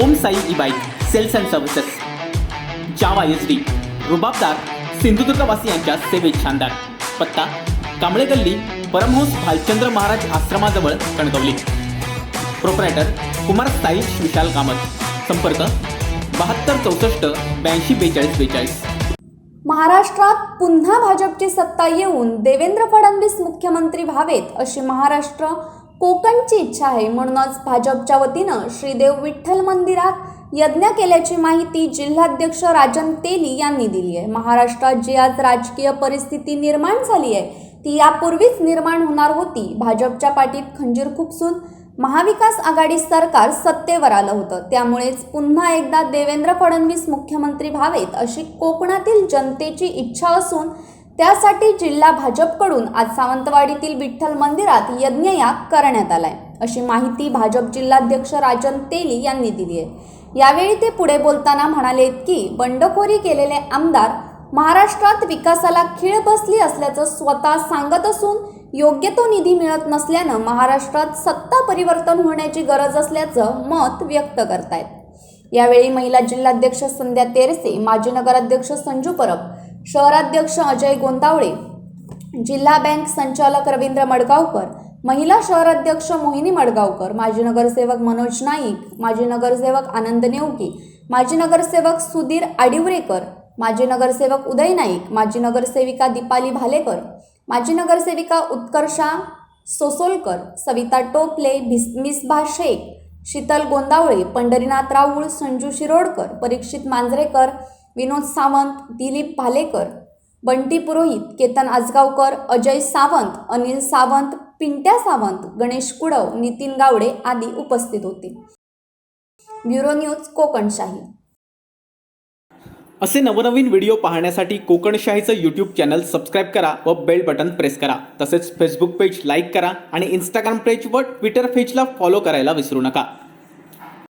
Om Sai e bike sales and services, Jawa SD, रुबाबदार सिंधुदुर्गवासियांच्या सेवेत शानदार. पत्ता कांबळे गल्ली, परमहंस भालचंद्र महाराज आश्रमाजवळ, कणकवली. प्रोप्रायटर कुमार साईश विशाल कामत. संपर्क 72 64 82 42 42. महाराष्ट्रात पुन्हा भाजपची सत्ता येऊन देवेंद्र फडणवीस मुख्यमंत्री व्हावेत अशी महाराष्ट्र कोकणची इच्छा आहे. म्हणूनच भाजपच्या वतीनं श्रीदेव विठ्ठल मंदिरात यज्ञ केल्याची माहिती जिल्हाध्यक्ष राजन तेली यांनी दिली आहे. महाराष्ट्रात जी आज राजकीय परिस्थिती निर्माण झाली आहे ती यापूर्वीच निर्माण होणार होती. भाजपच्या पाठीत खंजीर खुपसून महाविकास आघाडी सरकार सत्तेवर आलं होतं. त्यामुळेच पुन्हा एकदा देवेंद्र फडणवीस मुख्यमंत्री व्हावेत अशी कोकणातील जनतेची इच्छा असून त्यासाठी जिल्हा भाजपकडून आज सावंतवाडीतील विठ्ठल मंदिरात यज्ञयाग करण्यात आलाय अशी माहिती भाजप जिल्हाध्यक्ष राजन तेली यांनी दिली आहे. यावेळी ते पुढे बोलताना म्हणाले की बंडखोरी केलेले आमदार महाराष्ट्रात विकासाला खीळ बसली असल्याचं स्वतः सांगत असून योग्य तो निधी मिळत नसल्यानं महाराष्ट्रात सत्ता परिवर्तन होण्याची गरज असल्याचं मत व्यक्त करतायत. यावेळी महिला जिल्हाध्यक्ष संध्या तेरसे, माजी नगराध्यक्ष संजू परब, शहराध्यक्ष अजय गोंदावळे, जिल्हा बँक संचालक रवींद्र मडगावकर, महिला शहराध्यक्ष मोहिनी मडगावकर, माजी नगरसेवक मनोज नाईक, माजी नगरसेवक आनंद नेवकी, माजी नगरसेवक सुधीर आडिवरेकर, माजी नगरसेवक उदय नाईक, माजी नगरसेविका दीपाली भालेकर, माजी नगरसेविका उत्कर्षा सोसोलकर, सविता टोपले, मिसबा शेख, शीतल गोंदावळे, पंढरीनाथ राऊळ, संजू शिरोडकर, परीक्षित मांजरेकर, विनोद सावंत, दिलीप भालेकर, बंटी पुरोहित, केतन आजगावकर, अजय सावंत, अनिल सावंत, पिंट्या सावंत, गणेश कुडव, नितीन गावडे आदी उपस्थित होते. Bureau news Kokanshahi. असे नवनवीन व्हिडिओ पाहण्यासाठी कोकणशाहीचं यूट्यूब चॅनल सबस्क्राईब करा व बेल बटन प्रेस करा. तसेच फेसबुक पेज लाईक करा आणि इंस्टाग्राम पेज व ट्विटर पेजला फॉलो करायला विसरू नका.